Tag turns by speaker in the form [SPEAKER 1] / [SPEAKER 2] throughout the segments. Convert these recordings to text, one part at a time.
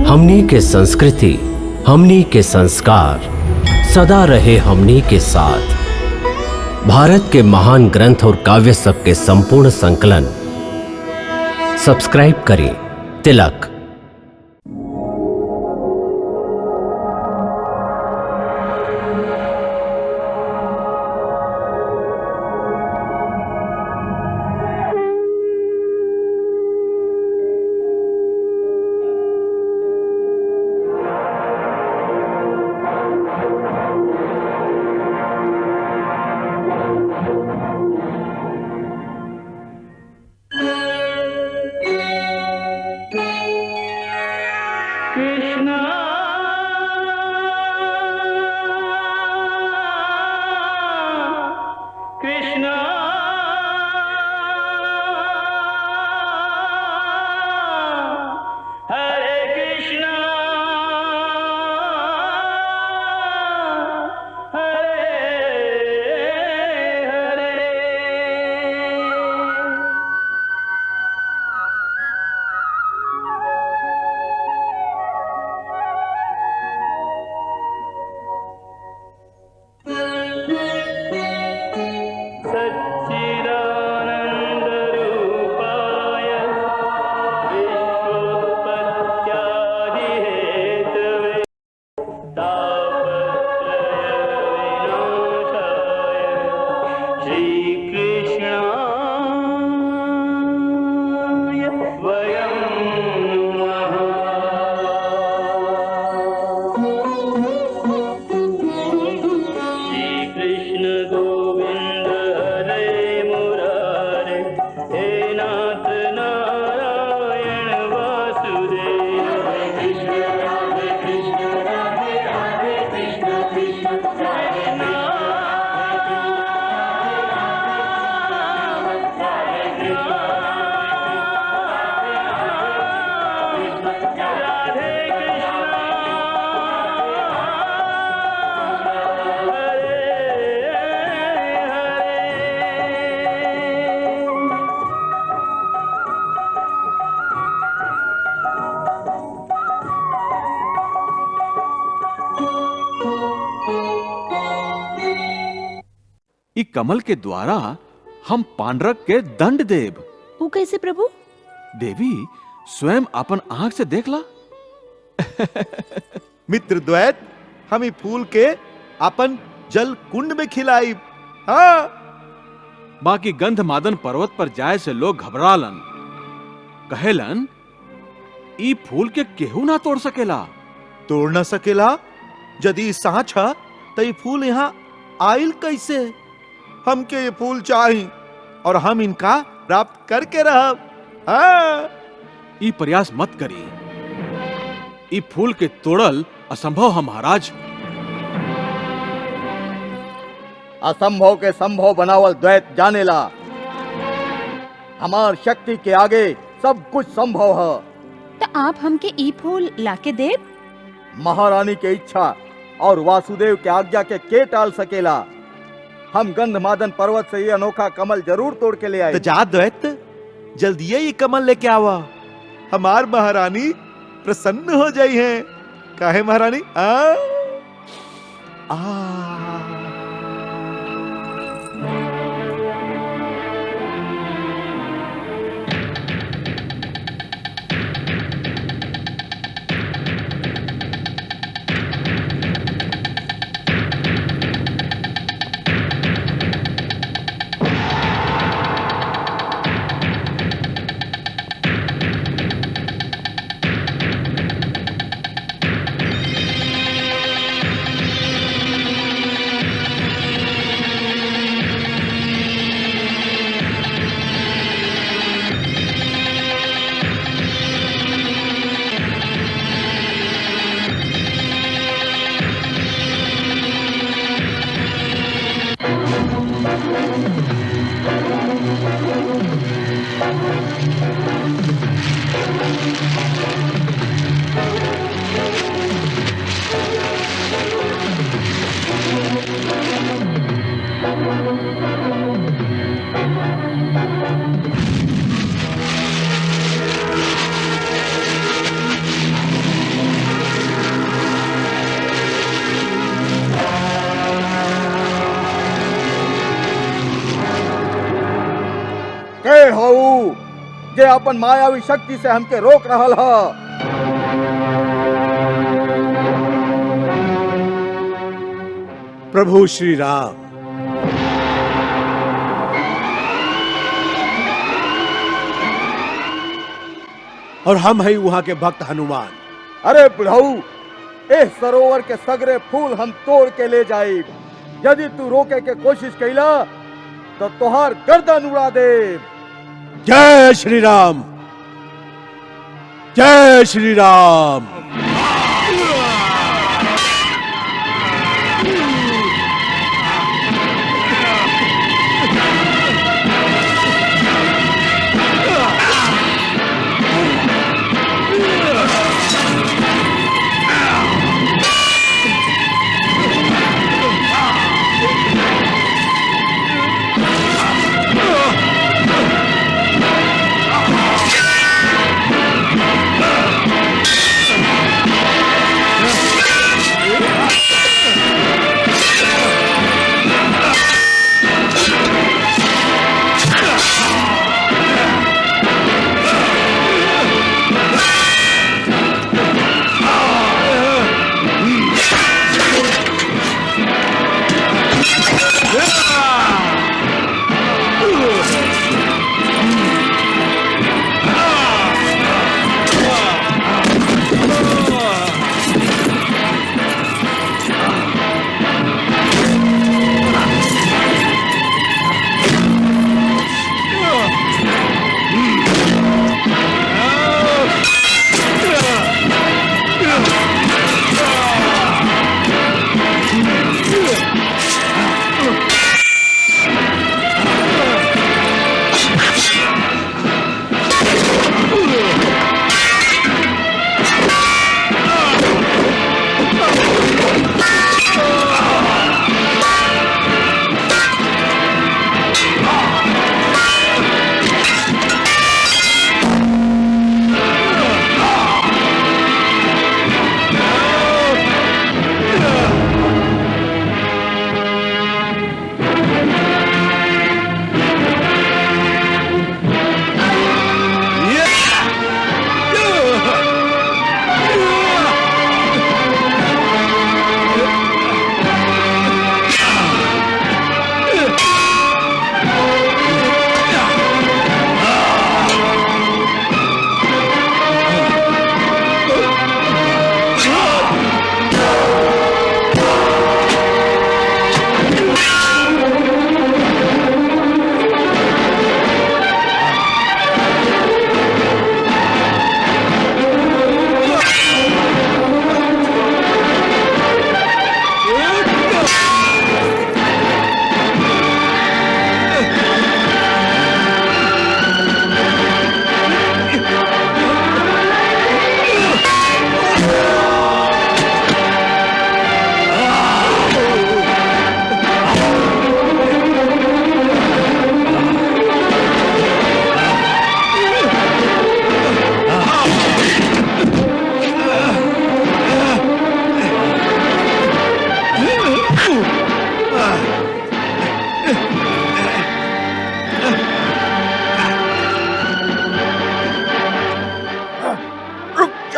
[SPEAKER 1] हमनी के संस्कृति, हमनी के संस्कार सदा रहे हमनी के साथ। भारत के महान ग्रंथ और काव्य सब के संपूर्ण संकलन सब्सक्राइब करें तिलक।
[SPEAKER 2] कमल के द्वारा हम पांडरक के दंड देव।
[SPEAKER 3] वो कैसे प्रभु?
[SPEAKER 2] देवी स्वयं अपन आंख से देख ला।
[SPEAKER 4] मित्र द्वैत, हम ई फूल के अपन जल कुंड में खिलाई। हाँ,
[SPEAKER 2] बाकी गंधमादन पर्वत पर जाए से लोग घबरालन, कहेलन ई फूल के केहू ना तोड़ सकेला।
[SPEAKER 4] तोड़ ना सकेला? यदि सांच है तो ये फूल यहाँ आइल कैसे? हमके ये फूल चाहिए और हम इनका प्राप्त करके रहब। हाँ,
[SPEAKER 2] ई प्रयास मत करी, ई फूल के तोड़ल असंभव है महाराज।
[SPEAKER 5] असंभव के संभव बनावल द्वैत जानेला। हमार शक्ति के आगे सब कुछ संभव है।
[SPEAKER 3] तो आप हमके ई फूल लाके देव?
[SPEAKER 5] महारानी के इच्छा और वासुदेव के आज्ञा के टाल सकेला। हम गंधमादन पर्वत से ये अनोखा कमल जरूर तोड़ के ले आए।
[SPEAKER 4] तो जा द्वैत, जल्दी ये कमल लेके आवा। हमार महारानी प्रसन्न हो जाई है। काहे महारानी?
[SPEAKER 5] अपन मायावी शक्ति से हमके रोक रहल ह।
[SPEAKER 6] प्रभु श्री राम, और हम है वहां के भक्त हनुमान।
[SPEAKER 5] अरे बुढ़ऊ, इस सरोवर के सगरे फूल हम तोड़ के ले जाए। यदि तू रोके के कोशिश कैला तो तोहार गर्दन उड़ा दे।
[SPEAKER 6] जय श्री राम, जय श्री राम।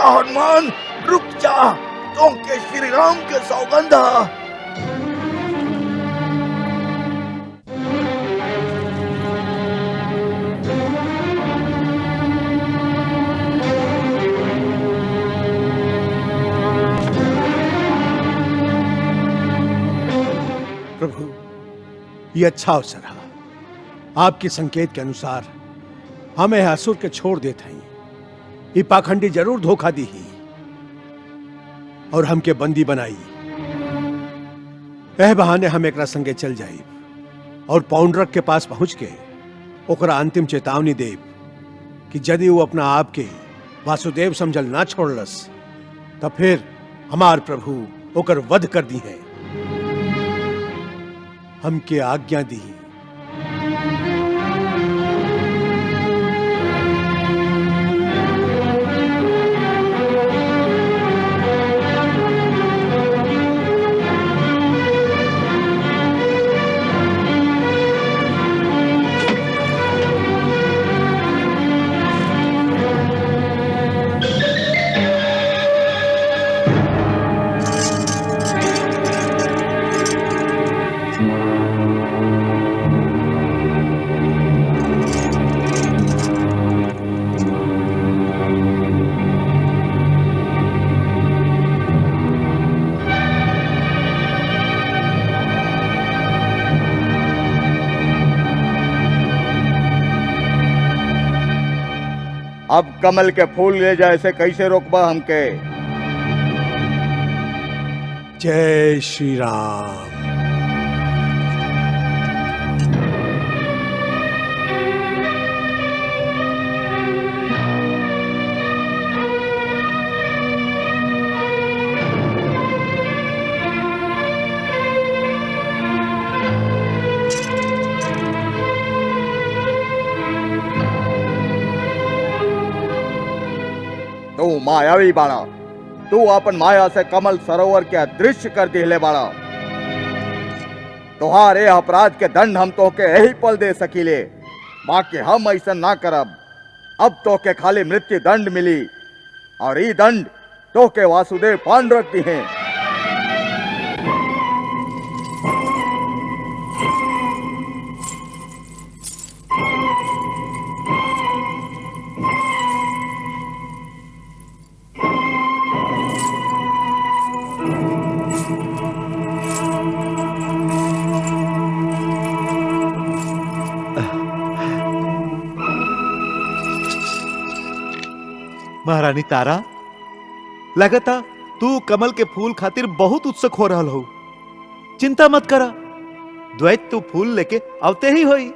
[SPEAKER 5] हनुमान, रुक जा। तो के श्री राम के सौगंधा।
[SPEAKER 6] प्रभु, ये अच्छा अवसर है। आपके संकेत के अनुसार हमें असुर के छोड़ देते हैं। ये पाखंडी जरूर धोखा दी ही और हमके बंदी बनाई। एह बहाने हम एकरा संगे चल जाई और पौंड्रक के पास पहुंच के ओकरा अंतिम चेतावनी देव कि यदि वो अपना आप के वासुदेव समझल ना छोड़लस तब फिर हमार प्रभु ओकर वध कर दी है। हमके आज्ञा दी।
[SPEAKER 5] कमल के फूल ले जाए से कैसे रोकबा हमके?
[SPEAKER 6] जय श्री राम।
[SPEAKER 5] तू मायावी बाड़ा, तू अपन माया से कमल सरोवर के अदृश्य कर दिले बाड़ा। तुहारे अपराध के दंड हम तो के यही पल दे सकीले, बाकी हम ऐसा ना करब। अब तो के खाली मृत्यु दंड मिली, और ई दंड तो के वासुदेव पांडुरंग दी हैं।
[SPEAKER 4] महारानी तारा, लगता तू कमल के फूल खातिर बहुत उत्सुक हो रहा हो। चिंता मत करा, द्वैत तू फूल लेके आवते ही होई।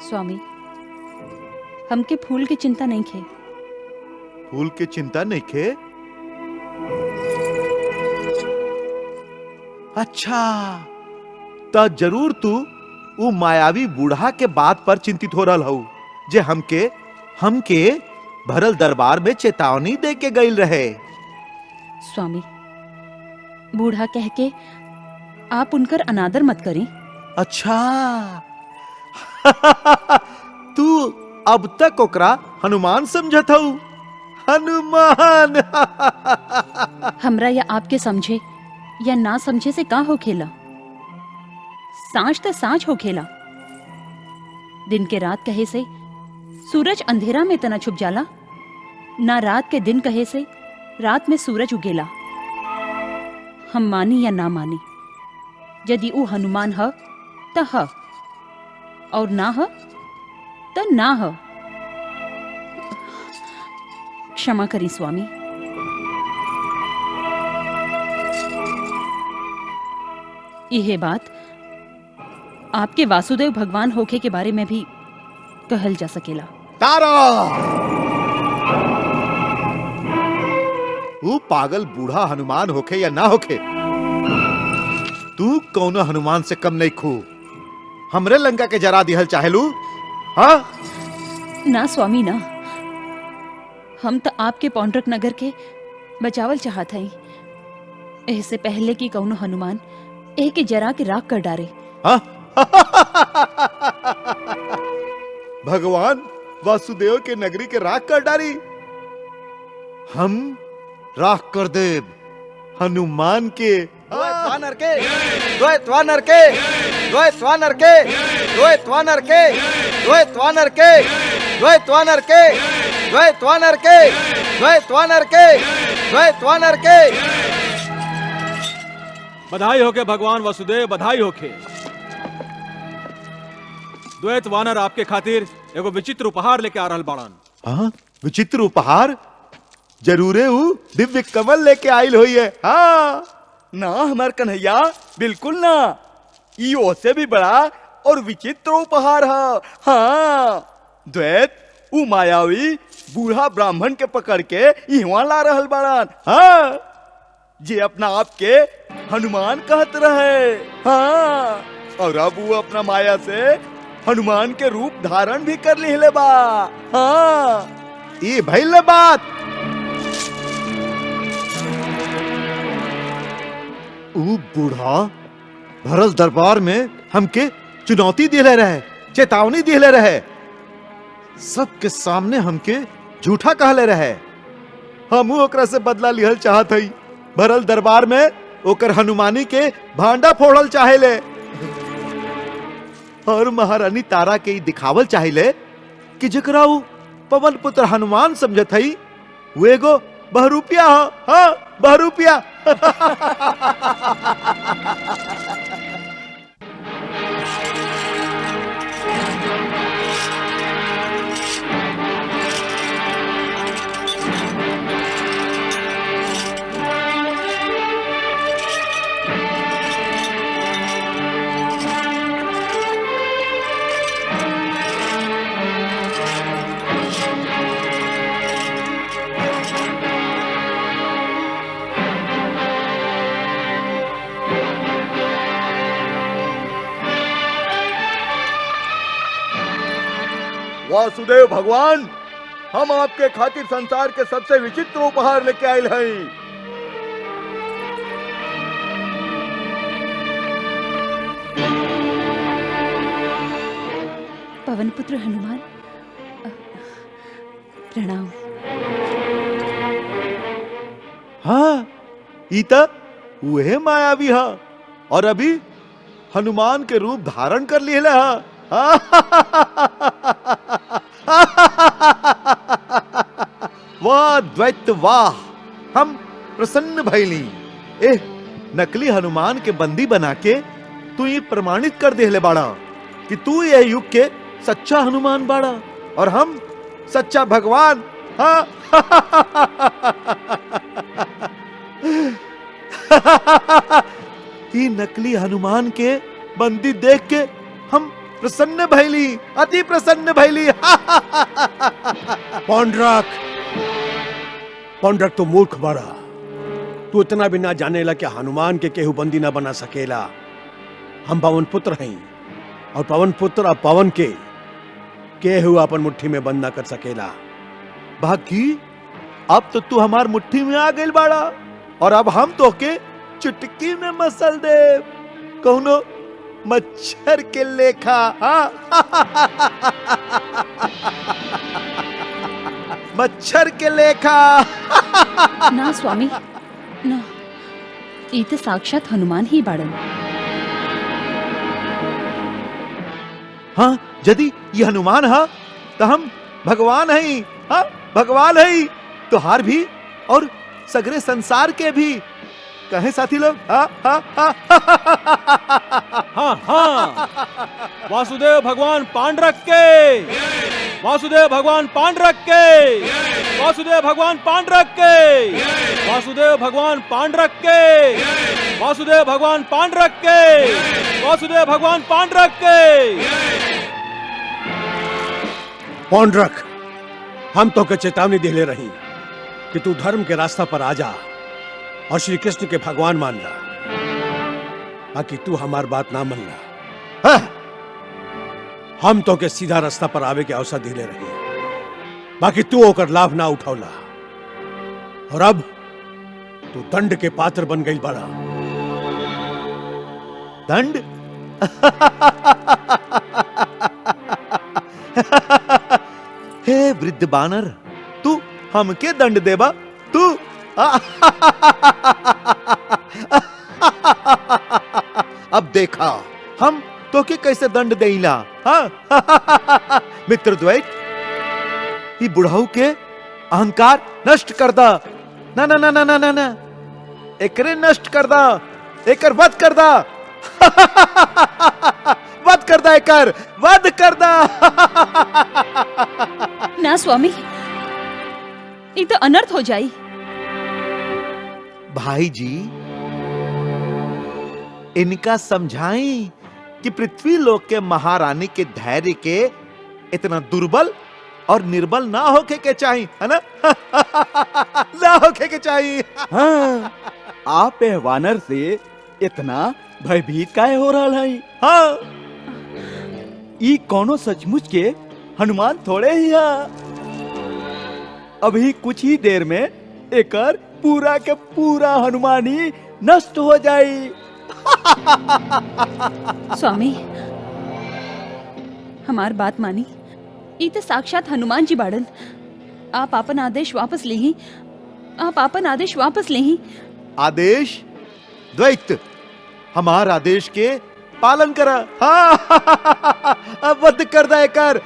[SPEAKER 3] स्वामी, हमके फूल की चिंता नहीं खे।
[SPEAKER 4] फूल की चिंता नहीं खे? अच्छा, तो जरूर तू वो मायावी बूढ़ा के बात पर चिंतित हो रहा हो, जे हमके भरल दरबार में चेतावनी दे के गई रहे।
[SPEAKER 3] स्वामी, बूढ़ा कह के आप उनकर अनादर मत करी।
[SPEAKER 4] अच्छा तू अब तक ओकरा हनुमान समझत हूँ? हनुमान
[SPEAKER 3] हमरा या आपके समझे या ना समझे से का हो खेला। सांच तो सांच हो खेला। दिन के रात कहे से सूरज अंधेरा में तना छुप जाला, ना रात के दिन कहे से रात में सूरज उगेला। हम मानी या ना मानी, यदि ऊ हनुमान ह त ह, और ना ह त ना ह। क्षमा करी स्वामी। यह बात आपके वासुदेव भगवान होखे के बारे में भी कहल जा सकेला।
[SPEAKER 4] तारा, वो पागल बूढ़ा हनुमान होखे या ना होखे, तू कौन हनुमान से कम नहीं खू। हमरे लंका के जरा दिहल चाहेलू? हाँ
[SPEAKER 3] ना स्वामी ना, हम तो आपके पौंड्रक नगर के बचावल चाहत हई। ऐसे पहले की कौनो हनुमान एक के जरा के राख कर डारे।
[SPEAKER 4] हाँ? भगवान वासुदेव के नगरी के राख कर डारी। हम राख कर देव हनुमान के।
[SPEAKER 5] द्वैतवानर के, द्वैतवानर के, द्वैतवानर के, द्वैतवानर के, द्वैतवानर के, द्वैतवानर के, द्वैतवानर के, द्वैतवानर के, द्वैतवानर के।
[SPEAKER 2] बधाई होके भगवान वसुदेव, बधाई होके। द्वैत वानर आपके खातिर एगो विचित्र उपहार लेके आ रहल बाड़न।
[SPEAKER 4] हाँ, विचित्र उपहार? जरूरे ऊ दिव्य कमल लेके आइल हुई है। हाँ
[SPEAKER 5] ना हमार कन्हैया, बिल्कुल ना। ई ओसे भी बड़ा और विचित्र उपहार है। हाँ, द्वैत ऊ मायावी बूढ़ा ब्राह्मण के पकड़ के इहवा ला रहल बाड़न। हाँ, जे अपना आप के हनुमान कहत रहे। हाँ, और अब वो अपना माया से हनुमान के रूप धारण भी कर लिहले बा। हाँ,
[SPEAKER 4] ये भइल बात। ऊ बूढ़ा भरल दरबार में हमके चुनौती दिले रहे, चेतावनी दिले रहे, सबके सामने हमके झूठा कहले रहे। हम ओकरा से बदला लिहल चाहत हई। भरल दरबार में ओकर हनुमानी के भांडा फोड़ल चाहेले, और महारानी तारा के दिखावल चाहेले कि जकरा ऊ पवन पुत्र हनुमान समझत हई वो एगो बहरूपिया। हाँ, बहरूपिया।
[SPEAKER 5] वासुदेव भगवान, हम आपके खातिर संसार के सबसे विचित्र उपहार लेके आयल हैं।
[SPEAKER 3] पवन पुत्र हनुमान, प्रणाम।
[SPEAKER 4] हाँ, ईता वह मायावी हा और अभी हनुमान के रूप धारण कर लिए हा। वाह द्वैत वाह, हम प्रसन्न भइली। एह, नकली हनुमान के बंदी बना के तू ये प्रमाणित कर देले बाड़ा कि तू यह युग के सच्चा हनुमान बाड़ा और हम सच्चा भगवान। हाँ। ये नकली हनुमान के बंदी देख के हम प्रसन्न भैली, अति प्रसन्न भैली।
[SPEAKER 6] पौंड्रक, पौंड्रक तो मूर्ख बड़ा। तू इतना भी ना जानेला कि हनुमान के केहू बंदी ना बना सकेला। हम पवन पुत्र हैं और पवन पुत्र अब पवन के केहू अपन मुट्ठी में बंद ना कर सकेला।
[SPEAKER 4] बाकी अब तो तू हमार मुट्ठी में आ गई बाड़ा और अब हम तो के चुटकी में मसल दे, कौनो मच्छर के लेखा। मच्छर के लेखा।
[SPEAKER 3] ना स्वामी, ना, ई तो साक्षात हनुमान ही बाड़न।
[SPEAKER 4] हाँ, यदि ये हनुमान है तो हम भगवान हैं। हाँ, भगवान हैं तो हार भी और सगरे संसार के भी। कहे साथी लोग? हाँ हाँ हाँ
[SPEAKER 2] हाँ हाँ, वासुदेव भगवान पांडरक के, वासुदेव भगवान पांडरक के, वासुदेव भगवान पांडरक के, वासुदेव भगवान पांडरक के, वासुदेव भगवान पांडरक के, वासुदेव भगवान पांडरक के।
[SPEAKER 6] पौंड्रक, हम तो के चेतावनी देले रही कि तू धर्म के रास्ता पर आ जा और श्री कृष्ण के भगवान मान ला, बाकी तू हमार बात ना मान ला। हाँ, हम तो के सीधा रास्ता पर आवे के अवसर दिले रही, बाकी तू होकर लाभ ना उठौला और अब तू दंड के पात्र बन गई बड़ा।
[SPEAKER 4] दंड? हे वृद्ध बानर, तू हमके दंड देबा? तू अब देखा हम तो के कैसे दंड देला। हाँ? मित्र द्वैत, ये बुढ़ाऊ के अहंकार नष्ट कर दा। ना ना ना ना ना ना ना, एकरे नष्ट कर दा, एकर वध कर दा। वध कर दा, एकर वध कर दा।
[SPEAKER 3] ना स्वामी, ये तो अनर्थ हो जाई।
[SPEAKER 4] भाई जी, इनका समझाई कि पृथ्वी लोक के महारानी के धैर्य के इतना दुर्बल और निर्बल ना होके के चाहिए, है ना? ना होके के चाहिए।
[SPEAKER 5] हाँ, आप वानर से इतना भयभीत काहे हो रहा है?
[SPEAKER 4] हाँ,
[SPEAKER 5] ई कोनो सचमुच के हनुमान थोड़े ही है। अभी कुछ ही देर में एकर पूरा के पूरा हनुमानी नष्ट हो जाई।
[SPEAKER 3] स्वामी, हमार बात मानी। ये तो साक्षात हनुमान जी बाड़न। आप आपन आदेश वापस ले ही, आप आपन आदेश वापस ले ही।
[SPEAKER 4] आदेश? द्वैत, हमार आदेश के पालन करा। हाँ, वध कर दे कर।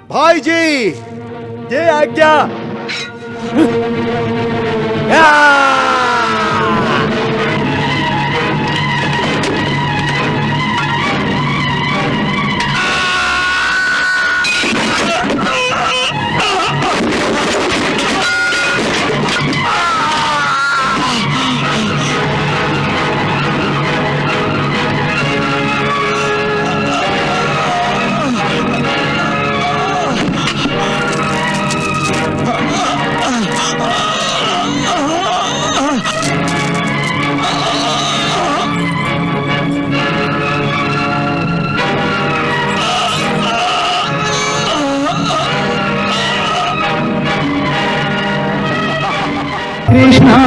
[SPEAKER 5] भाई जी ये आज्ञा।
[SPEAKER 7] कृष्णा